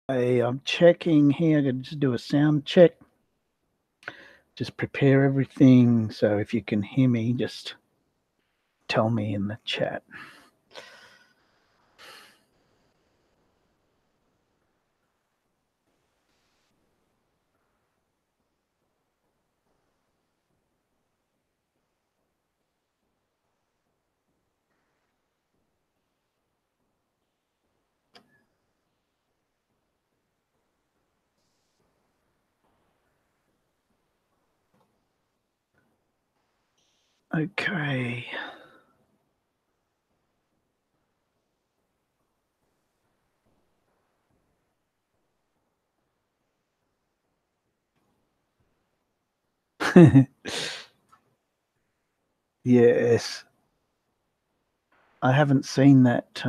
I'm checking here. I'm going to just do a sound check. Just prepare everything. So if you can hear me, just tell me in the chat. Okay. Yes. I haven't seen that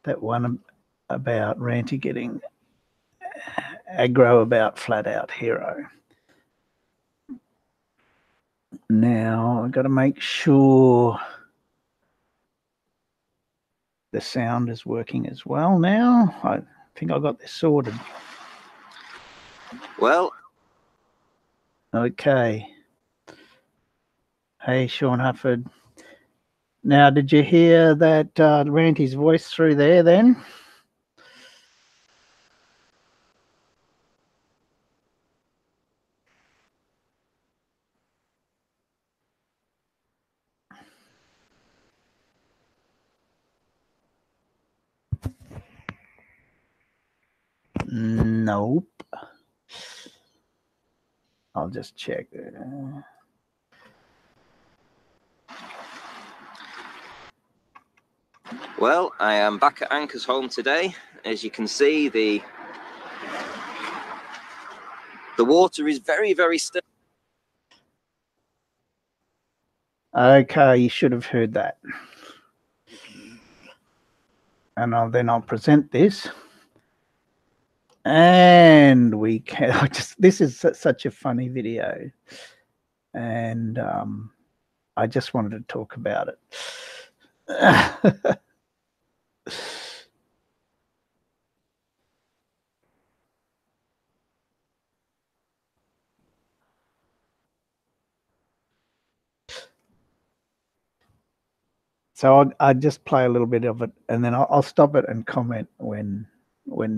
that one about Ranty getting aggro about Flat Out Hero. Now I've got to make sure the sound is working as well now. I think I got this sorted. Well, okay. Hey, Sean Hufford. Now, did you hear that Ranty's voice through there then? Nope. I'll just check. Well, I am back at Anchor's home today. As you can see, the water is very, very still. Okay, you should have heard that. And then I'll present this. And we can this is such a funny video. And I just wanted to talk about it. So I'll just play a little bit of it, and then I'll stop it and comment when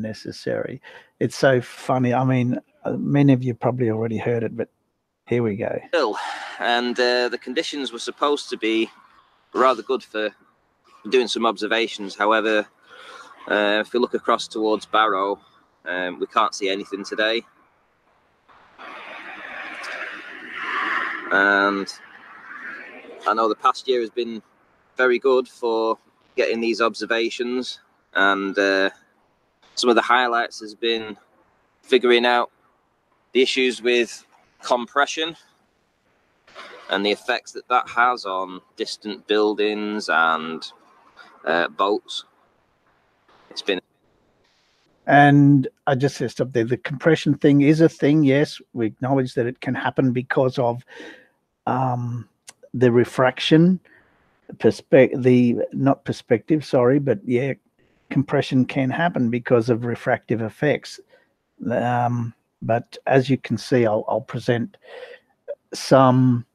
necessary. It's so funny. I mean, many of you probably already heard it, but here we go. And the conditions were supposed to be rather good for doing some observations. However, if we look across towards Barrow, we can't see anything today. And I know the past year has been very good for getting these observations, and some of the highlights has been figuring out the issues with compression and the effects that that has on distant buildings and boats. It's been. And I just said stop there. The compression thing is a thing. Yes, we acknowledge that it can happen because of the refraction, not perspective. Sorry, but yeah, compression can happen because of refractive effects. But as you can see, I'll present some.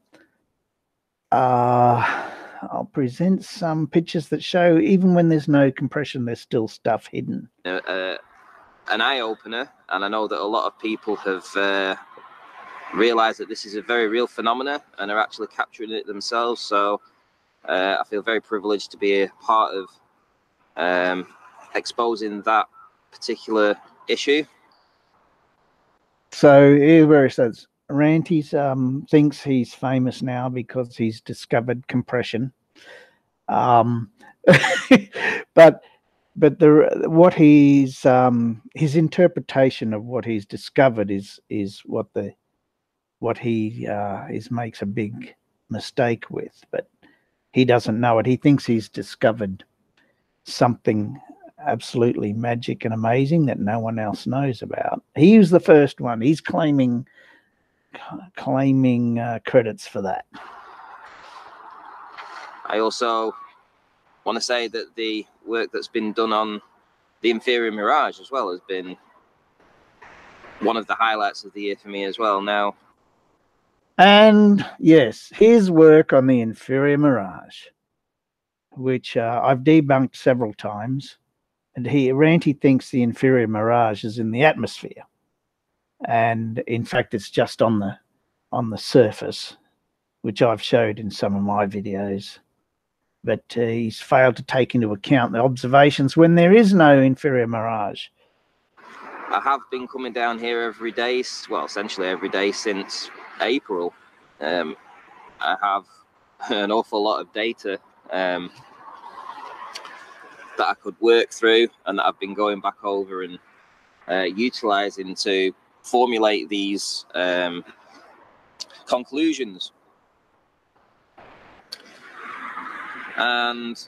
I'll present some pictures that show even when there's no compression, there's still stuff hidden. An eye-opener, and I know that a lot of people have realised that this is a very real phenomena and are actually capturing it themselves. So I feel very privileged to be a part of exposing that particular issue. So here where it says Ranty thinks he's famous now because he's discovered compression. But what his interpretation of what he's discovered is what he makes a big mistake with. But he doesn't know it. He thinks he's discovered something absolutely magic and amazing that no one else knows about. He was the first one. He's claiming credits for that. I also want to say that the work that's been done on the inferior mirage as well has been one of the highlights of the year for me as well. Now, and yes, his work on the inferior mirage, which I've debunked several times, and Ranty thinks the inferior mirage is in the atmosphere, and in fact, it's just on the surface, which I've showed in some of my videos. But he's failed to take into account the observations when there is no inferior mirage. I have been coming down here every day, well, essentially every day since April. I have an awful lot of data that I could work through, and that I've been going back over and utilising to formulate these conclusions. And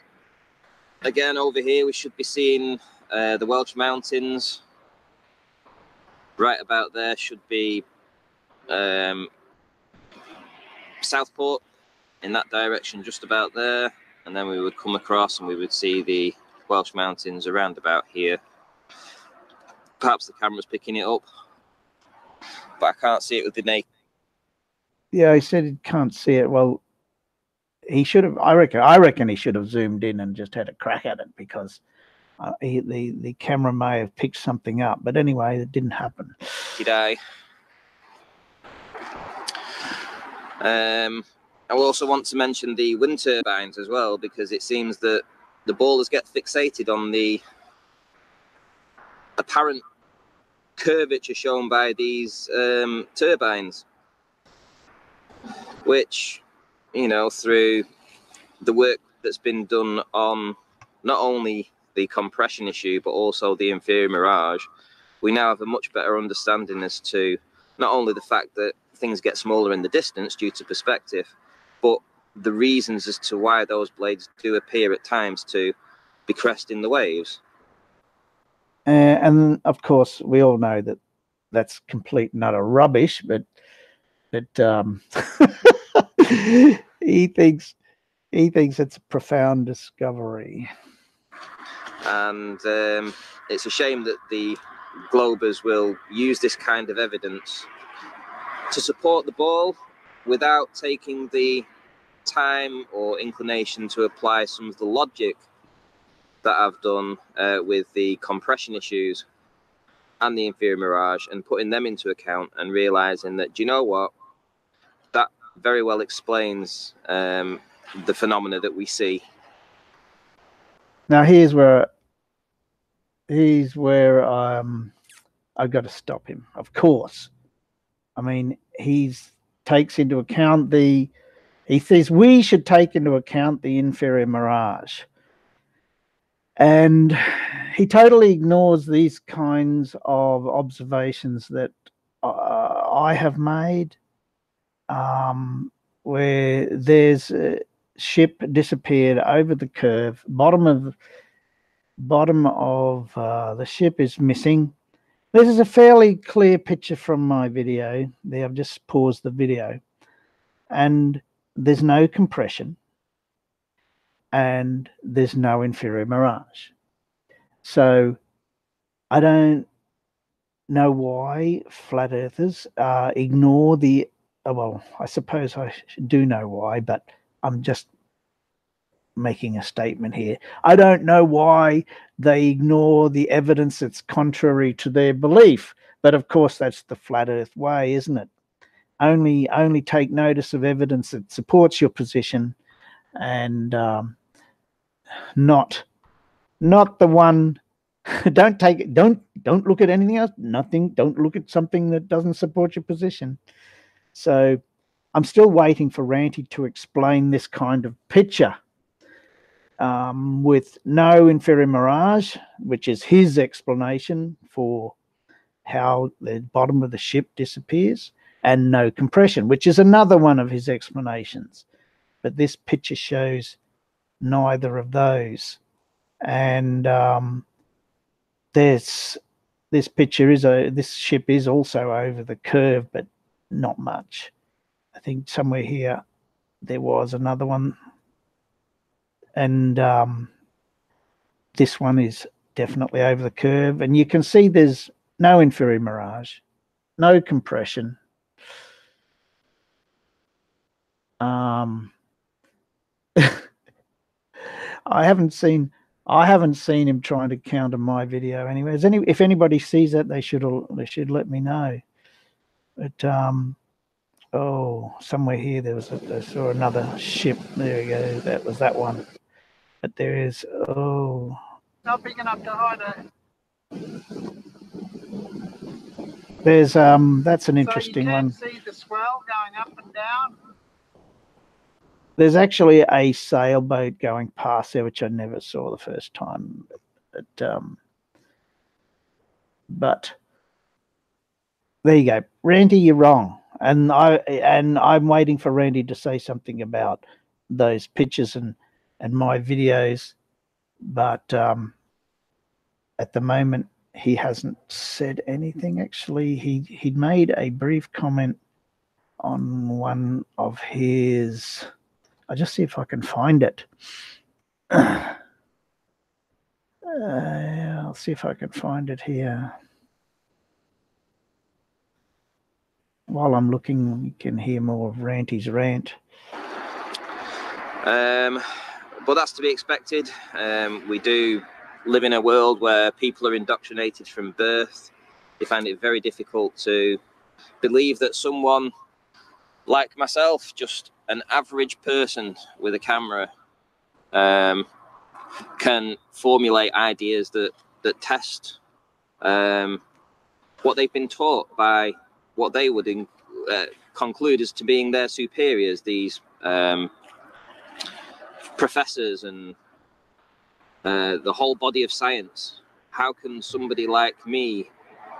again, over here we should be seeing the Welsh Mountains. Right about there should be Southport, in that direction, just about there, and then we would come across and we would see the Welsh Mountains around about here. Perhaps the camera's picking it up, but I can't see it with the naked. Yeah, he said he can't see it. Well, he should have. I reckon he should have zoomed in and just had a crack at it, because the camera may have picked something up. But anyway, it didn't happen. I also want to mention the wind turbines as well, because it seems that the ballers get fixated on the apparent curvature shown by these turbines, which, you know, through the work that's been done on not only the compression issue but also the inferior mirage, we now have a much better understanding as to not only the fact that things get smaller in the distance due to perspective, but the reasons as to why those blades do appear at times to be cresting the waves. And of course, we all know that that's complete and utter rubbish. But he thinks it's a profound discovery. And it's a shame that the Globers will use this kind of evidence to support the ball without taking the time or inclination to apply some of the logic that I've done with the compression issues and the inferior mirage, and putting them into account and realizing that, do you know what, that very well explains the phenomena that we see. Now here's where I've got to stop him. Of course, I mean, he takes into account he says we should take into account the inferior mirage, and he totally ignores these kinds of observations that I have made, where there's a ship disappeared over the curve. Bottom of the ship is missing. This is a fairly clear picture from my video. There, I've just paused the video, and there's no compression, and there's no inferior mirage. So I don't know why flat earthers ignore the. Well, I suppose I do know why, but I'm just making a statement here. I don't know why they ignore the evidence that's contrary to their belief, but of course that's the flat earth way, isn't it? Only take notice of evidence that supports your position, and not the one. Don't look at anything else. Nothing. Don't look at something that doesn't support your position. So I'm still waiting for Ranty to explain this kind of picture with no inferior mirage, which is his explanation for how the bottom of the ship disappears, and no compression, which is another one of his explanations. But this picture shows neither of those. And this picture is this ship is also over the curve, but not much. I think somewhere here there was another one, and this one is definitely over the curve. And you can see there's no inferior mirage, no compression. I haven't seen him trying to counter my video anyway. If anybody sees that, they should let me know. But oh, somewhere here I saw another ship. There we go. That was that one. But there is not big enough to hide it. There's that's an interesting so you one. can see the swell going up and down. There's actually a sailboat going past there, which I never saw the first time. But there you go, Ranty, you're wrong, and I'm waiting for Ranty to say something about those pictures and my videos, but at the moment he hasn't said anything. Actually, he'd made a brief comment on one of his. I'll just see if I can find it. I'll see if I can find it here. While I'm looking, you can hear more of Ranty's rant. But that's to be expected. We do live in a world where people are indoctrinated from birth. They find it very difficult to believe that someone like myself, just an average person with a camera, can formulate ideas that test what they've been taught by what they would conclude as to being their superiors, these professors and the whole body of science. How can somebody like me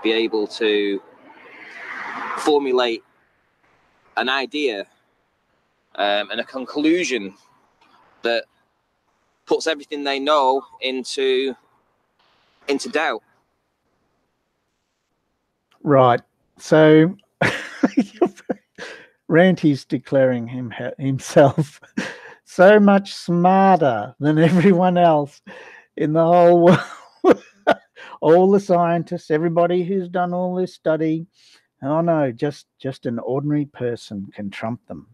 be able to formulate an idea and a conclusion that puts everything they know into doubt? Right. So Ranty's declaring himself so much smarter than everyone else in the whole world. All the scientists, everybody who's done all this study. Oh no, just an ordinary person can trump them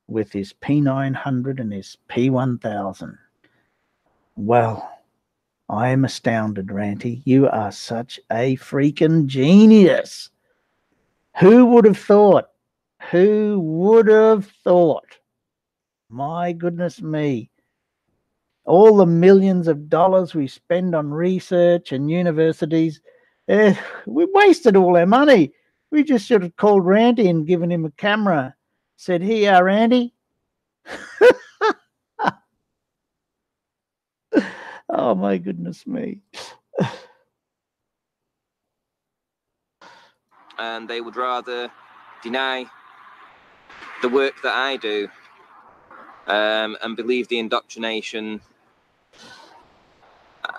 with his P900 and his P1000. Well, I am astounded, Ranty. You are such a freaking genius. Who would have thought? Who would have thought? My goodness me. All the millions of dollars we spend on research and universities, we wasted all our money. We just should have called Ranty and given him a camera. Said, here, Ranty. Oh, my goodness me. And they would rather deny the work that I do and believe the indoctrination,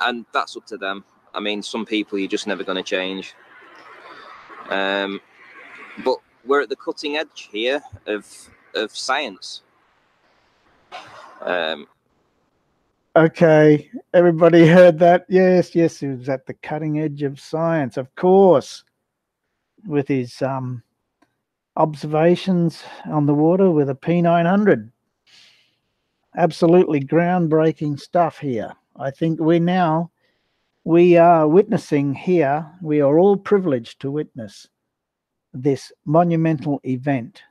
and that's up to them. I mean, some people you're just never going to change. But we're at the cutting edge here of science. Okay, everybody heard that? Yes, he was at the cutting edge of science, of course, with his observations on the water with a P900. Absolutely groundbreaking stuff here. I think we are witnessing here, we are all privileged to witness this monumental event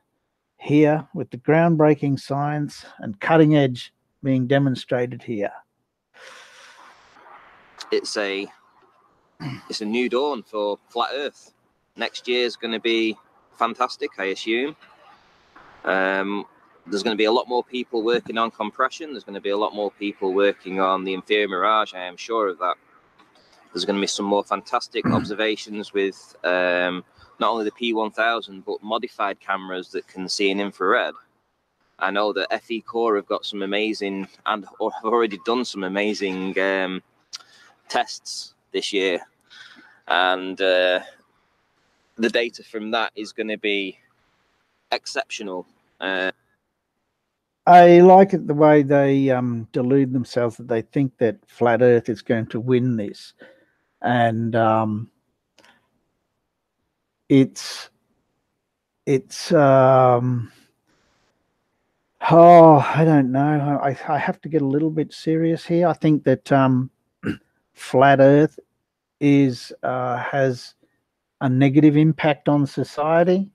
here with the groundbreaking science and cutting edge being demonstrated here. It's a new dawn for flat Earth. Next year is going to be fantastic, I assume. There's going to be a lot more people working on compression. There's going to be a lot more people working on the inferior mirage. I am sure of that. There's going to be some more fantastic observations with not only the P1000 but modified cameras that can see in infrared. I know that FE Core have got some amazing and have already done some amazing tests this year, and the data from that is going to be exceptional. I like it the way they delude themselves that they think that flat Earth is going to win this, and it's oh, I don't know. I have to get a little bit serious here. I think that flat Earth has a negative impact on society.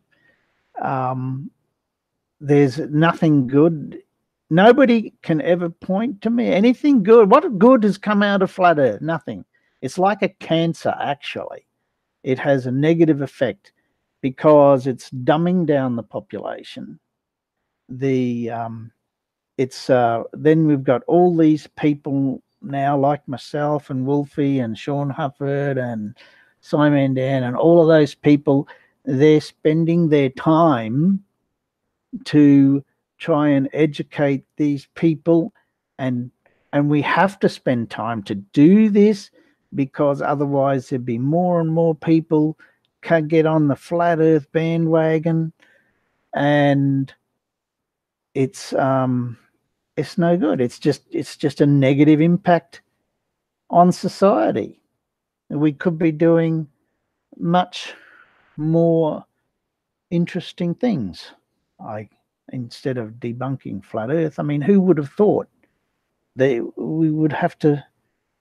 There's nothing good. Nobody can ever point to me anything good. What good has come out of flat Earth? Nothing. It's like a cancer, actually. It has a negative effect because it's dumbing down the population. Then we've got all these people now, like myself and Wolfie and Sean Hufford and Simon Dan and all of those people. They're spending their time to try and educate these people, and we have to spend time to do this, because otherwise there'd be more and more people can get on the flat Earth bandwagon, and it's no good. It's just a negative impact on society. We could be doing much more interesting things, instead of debunking flat Earth. I mean, who would have thought that we would have to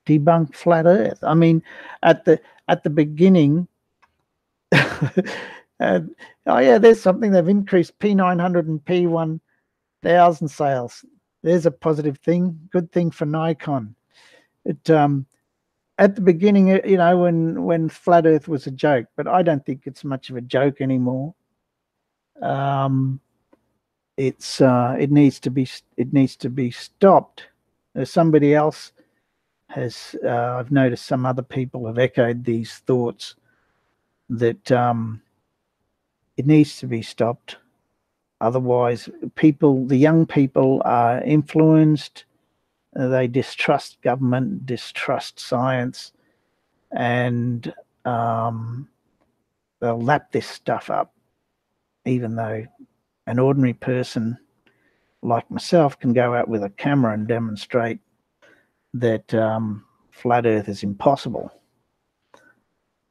debunk flat Earth? I mean, at the beginning, oh yeah, there's something. They've increased P900 and P1000 sales. There's a positive thing, good thing for Nikon. At the beginning, when flat Earth was a joke, but I don't think it's much of a joke anymore. It needs to be stopped. Somebody else has. I've noticed some other people have echoed these thoughts that it needs to be stopped. Otherwise, the young people are influenced. They distrust government, distrust science, and they'll lap this stuff up, even though an ordinary person like myself can go out with a camera and demonstrate that flat Earth is impossible.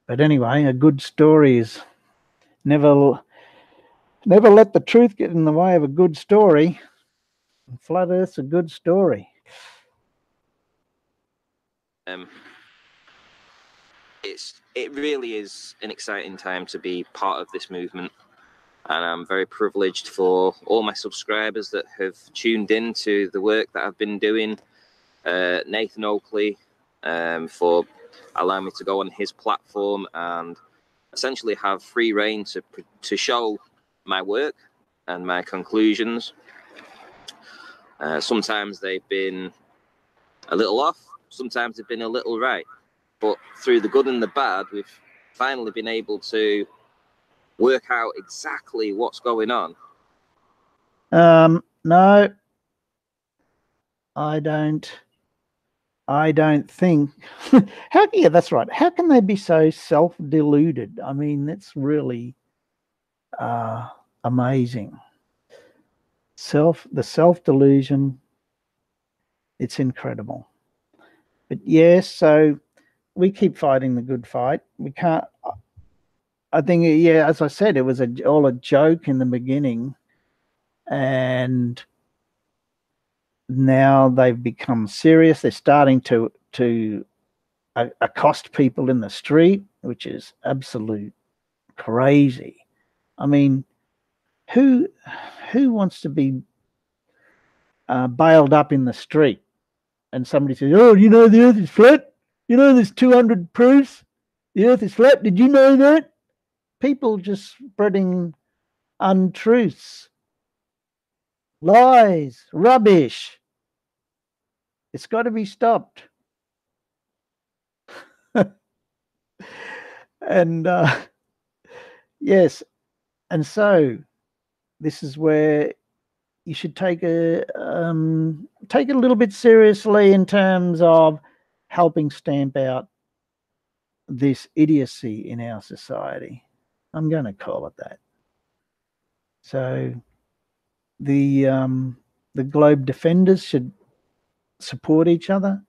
But anyway, a good story is never let the truth get in the way of a good story. Flat Earth's a good story. It really is an exciting time to be part of this movement, and I'm very privileged for all my subscribers that have tuned in to the work that I've been doing. Nathan Oakley, for allowing me to go on his platform and essentially have free reign to show my work and my conclusions. Sometimes they've been a little off, sometimes they've been a little right, but through the good and the bad, we've finally been able to work out exactly what's going on. No, I don't think. Yeah, that's right. How can they be so self-deluded? I mean, that's really amazing. The self-delusion, it's incredible. But yes, so we keep fighting the good fight. We can't. I think, yeah, as I said, it was all a joke in the beginning, and now they've become serious. They're starting to accost people in the street, which is absolute crazy. I mean, who wants to be bailed up in the street and somebody says, "Oh, you know the Earth is flat? You know there's 200 proofs the Earth is flat. Did you know that?" People just spreading untruths, lies, rubbish. It's got to be stopped. And yes, and so this is where you should take it a little bit seriously in terms of helping stamp out this idiocy in our society. I'm going to call it that. So the the globe defenders should support each other.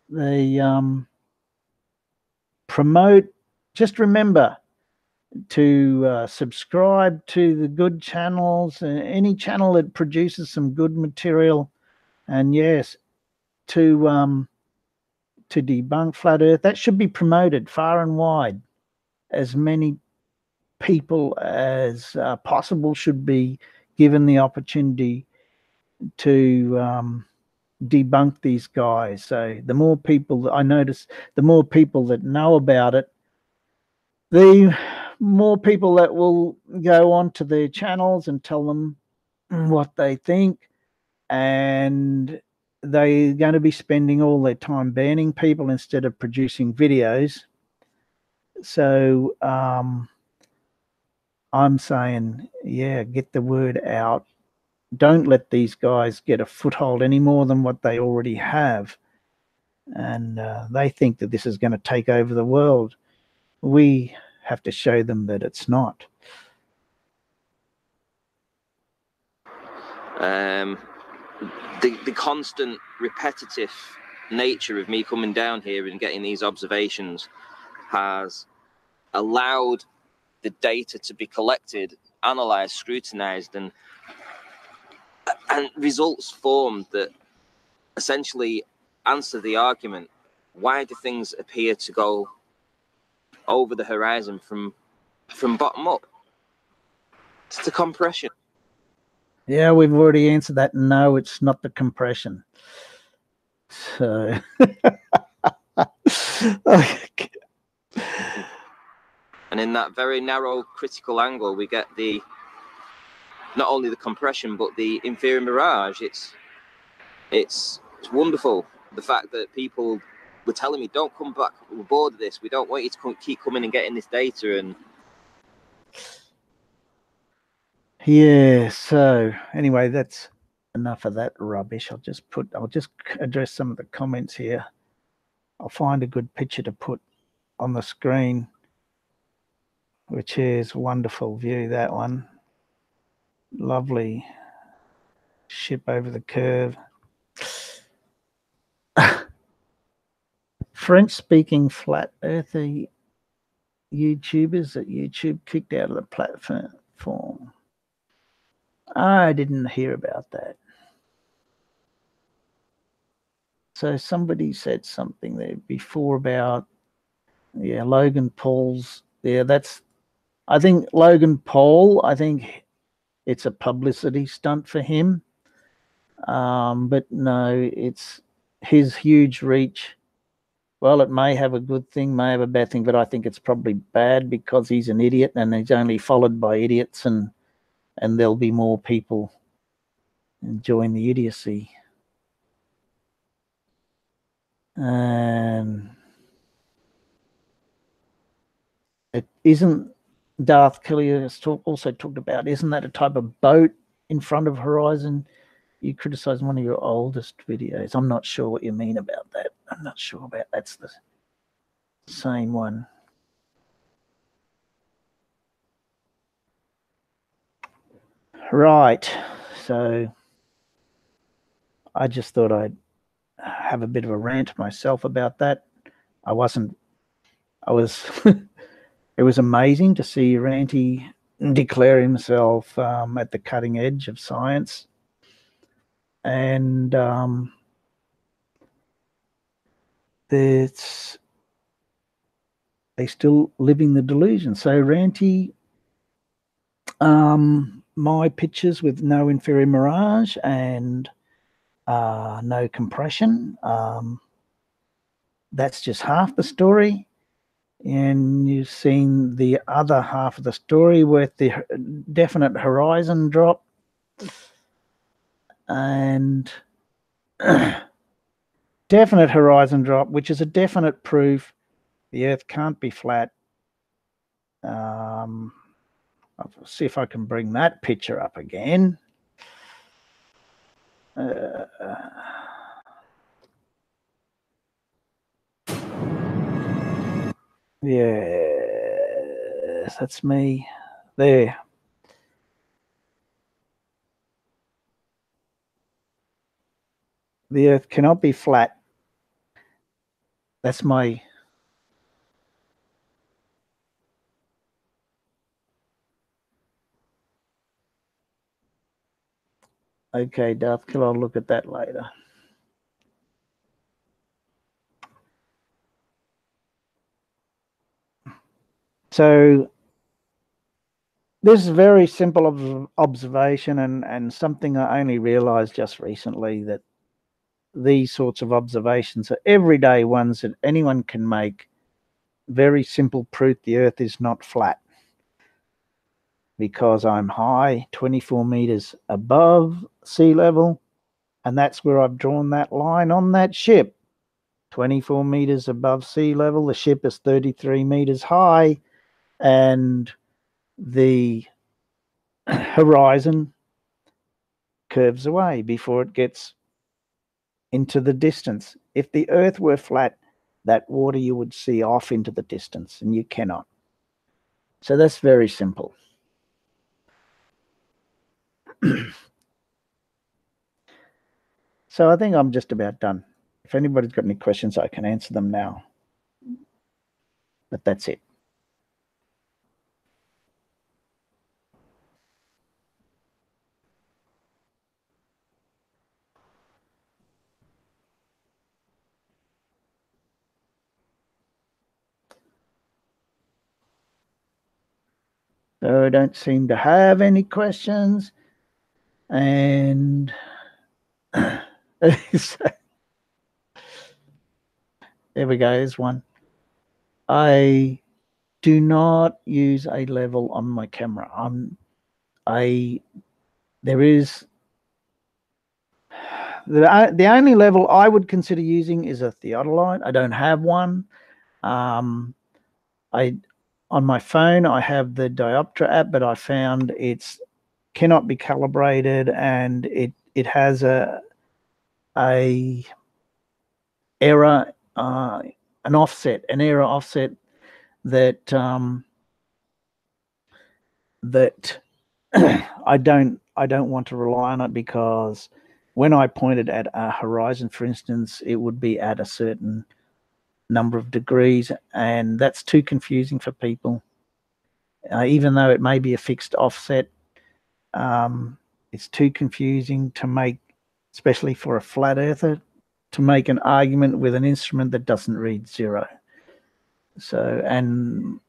They promote. Just remember to subscribe to the good channels, any channel that produces some good material, and yes, to debunk flat Earth. That should be promoted far and wide. As many people as possible should be given the opportunity to debunk these guys. So the more people I notice, the more people that know about it, the more people that will go onto their channels and tell them what they think, and they're going to be spending all their time banning people instead of producing videos. So I'm saying, yeah, get the word out. Don't let these guys get a foothold any more than what they already have. And they think that this is going to take over the world. We have to show them that it's not. The constant repetitive nature of me coming down here and getting these observations has allowed the data to be collected, analysed, scrutinised, and results formed that essentially answer the argument: why do things appear to go over the horizon from bottom up? It's the compression. Yeah, we've already answered that. No, it's not the compression. So and in that very narrow critical angle, we get not only the compression but the inferior mirage. It's wonderful. The fact that people were telling me, "Don't come back. We're bored of this. We don't want you to keep coming and getting this data." And yeah, so anyway, that's enough of that rubbish. I'll just address some of the comments here. I'll find a good picture to put on the screen, which is wonderful view, that one. Lovely ship over the curve. French-speaking flat earther YouTubers that YouTube kicked out of the platform. I didn't hear about that. So somebody said something there before about, yeah, Logan Paul's. Yeah, I think Logan Paul, I think it's a publicity stunt for him. But no, it's his huge reach. Well, it may have a good thing, may have a bad thing, but I think it's probably bad because he's an idiot and he's only followed by idiots, and there'll be more people enjoying the idiocy. It isn't, Darth Kelly has also talked about, isn't that a type of boat in front of Horizon? You criticise one of your oldest videos. I'm not sure what you mean about that. I'm not sure about that's the same one. Right. So I just thought I'd have a bit of a rant myself about that. It was amazing to see Ranty declare himself at the cutting edge of science. And they still living the delusion. So Ranty, my pictures with no inferior mirage and no compression, that's just half the story. And you've seen the other half of the story with the definite horizon drop and definite horizon drop, which is a definite proof the Earth can't be flat. I'll see if I can bring that picture up again. Yes, that's me there. The Earth cannot be flat. That's my... Okay, Darth, I'll look at that later. So this is a very simple observation, and something I only realized just recently, that these sorts of observations are everyday ones that anyone can make. Very simple proof the Earth is not flat. Because I'm high, 24 meters above sea level, and that's where I've drawn that line on that ship. 24 meters above sea level, the ship is 33 meters high, and the horizon curves away before it gets into the distance. If the Earth were flat, that water you would see off into the distance, and you cannot. So that's very simple. So I think I'm just about done. If anybody's got any questions, I can answer them now. But that's it. So I don't seem to have any questions. And there we go, there's one. I do not use a level on my camera. There is the only level I would consider using is a theodolite. I don't have one. On my phone I have the Dioptra app, but I found it's cannot be calibrated, and it has an error, an error offset that that I don't want to rely on it, because when I pointed at a horizon, for instance, it would be at a certain number of degrees, and that's too confusing for people. Even though it may be a fixed offset, it's too confusing to make, especially for a flat earther, to make an argument with an instrument that doesn't read zero. So, and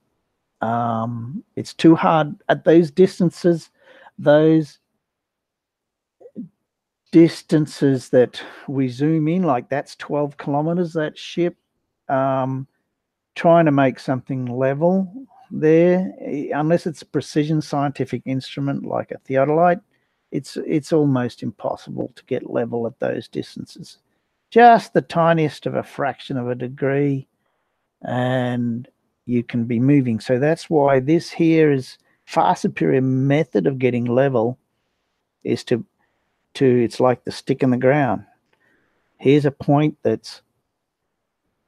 it's too hard at those distances. Those distances that we zoom in, like that's 12 kilometers, that ship, trying to make something level there, unless it's a precision scientific instrument like a theodolite, it's almost impossible to get level at those distances. Just the tiniest of a fraction of a degree, and you can be moving. So that's why this here is far superior method of getting level, is to it's like the stick in the ground. Here's a point that's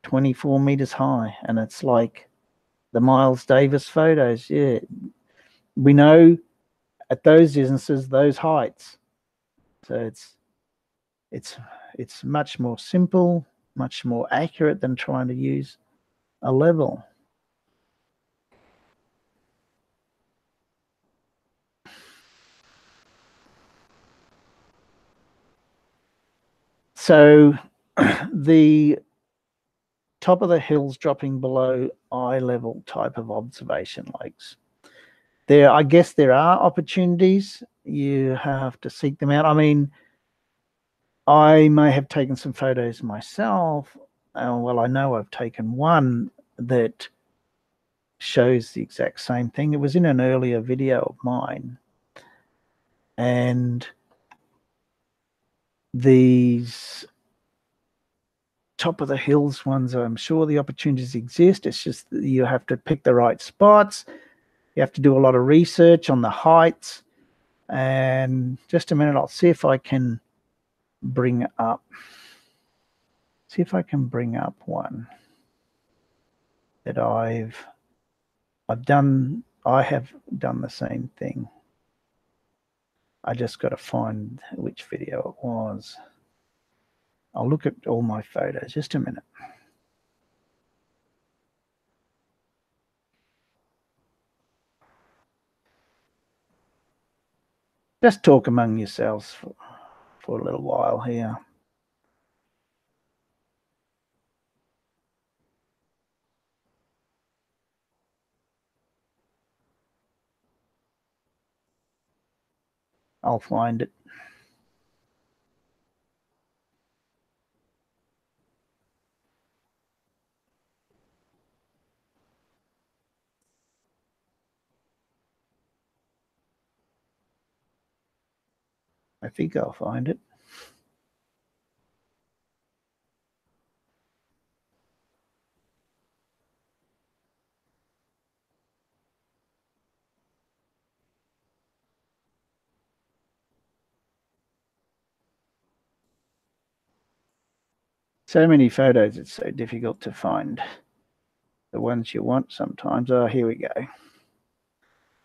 24 meters high, and it's like the Miles Davis photos. Yeah, we know at those distances, those heights. So it's much more simple, much more accurate than trying to use a level. So the top of the hills dropping below eye level type of observation lakes. I guess there are opportunities. You have to seek them out. I mean, I may have taken some photos myself. Well, I know I've taken one that shows the exact same thing. It was in an earlier video of mine. And these top of the hills ones, I'm sure the opportunities exist. It's just that you have to pick the right spots. You have to do a lot of research on the heights. And just a minute, I'll see if I can bring up one that I have done the same thing. I just got to find which video it was. I'll look at all my photos. Just a minute. Just talk among yourselves for a little while here. I'll find it. I think I'll find it. So many photos, it's so difficult to find the ones you want sometimes. Oh, here we go.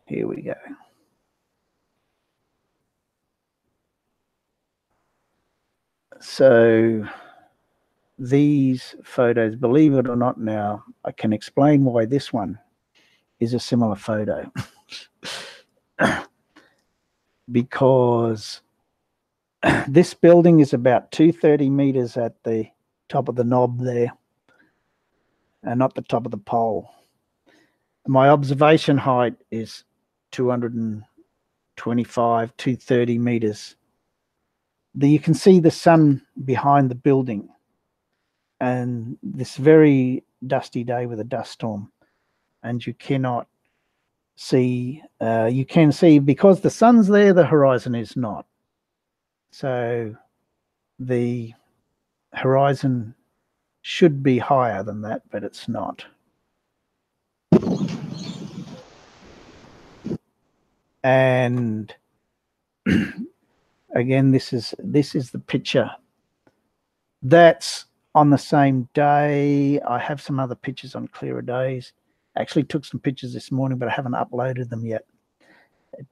Here we go. So these photos, believe it or not now, I can explain why this one is a similar photo. Because this building is about 230 meters at the top of the knob there, and not the top of the pole. My observation height is 225, 230 meters. You can see the sun behind the building, and this very dusty day with a dust storm, and you cannot see, you can see because the sun's there, the horizon is not. So the horizon should be higher than that, but it's not. And again, this is the picture. That's on the same day. I have some other pictures on clearer days. Actually took some pictures this morning, but I haven't uploaded them yet.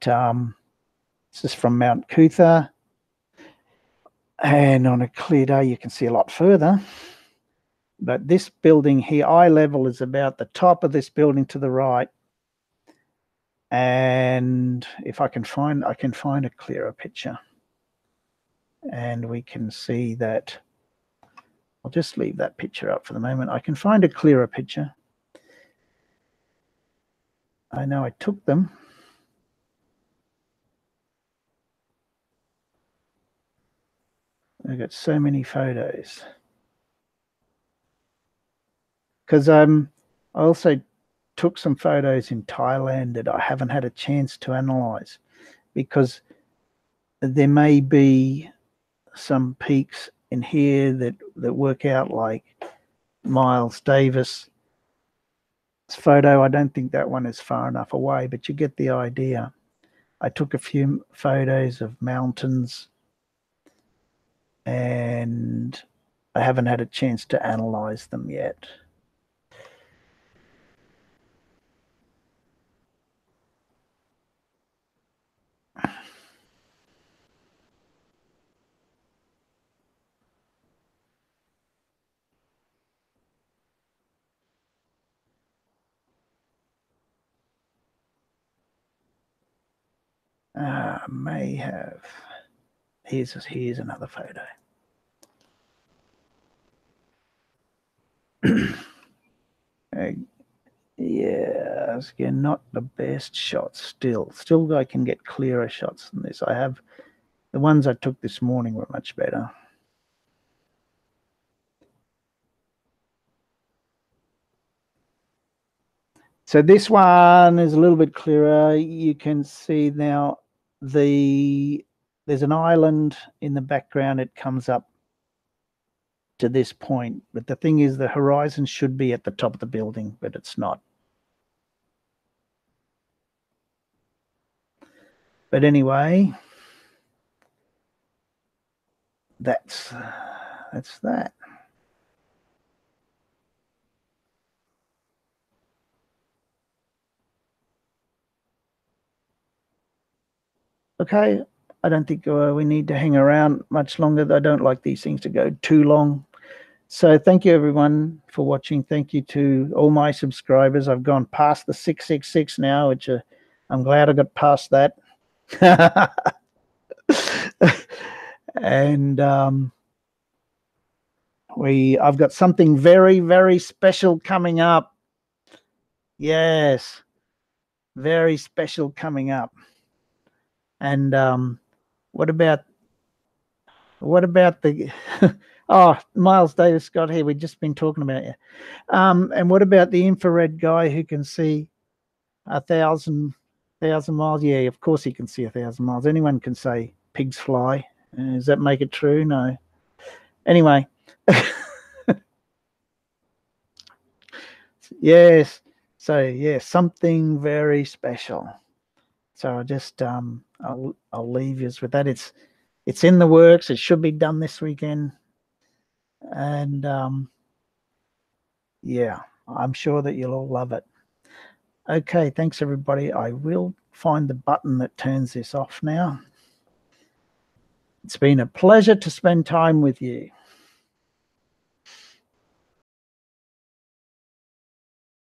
This is from Mount Cootha. And on a clear day, you can see a lot further. But this building here, eye level, is about the top of this building to the right. And if I can find a clearer picture. And we can see that. I'll just leave that picture up for the moment. I can find a clearer picture. I know I took them. I've got so many photos. Because I also took some photos in Thailand that I haven't had a chance to analyze, because there may be some peaks in here that work out, like Miles Davis' photo. I don't think that one is far enough away, but you get the idea. I took a few photos of mountains, and I haven't had a chance to analyze them yet. May have. Here's another photo. Yeah, again, not the best shots. Still I can get clearer shots than this. I have the ones I took this morning were much better. So this one is a little bit clearer. You can see now there's an island in the background. It comes up to this point, but the thing is, the horizon should be at the top of the building, but it's not. But anyway, that's that. Okay, I don't think we need to hang around much longer. I don't like these things to go too long. So thank you everyone for watching. Thank you to all my subscribers. I've gone past the 666 now, which I'm glad I got past that. And I've got something very, very special coming up. Yes, very special coming up. And what about the oh, Miles Davis Scott here, we've just been talking about you. And what about the infrared guy who can see 1,000 miles? Yeah, of course he can see 1,000 miles. Anyone can say pigs fly. Does that make it true? No. Anyway. Yes. So yeah, something very special. So I just I'll leave you with that. It's in the works. It should be done this weekend. And yeah, I'm sure that you'll all love it. Okay, thanks everybody. I will find the button that turns this off now. It's been a pleasure to spend time with you.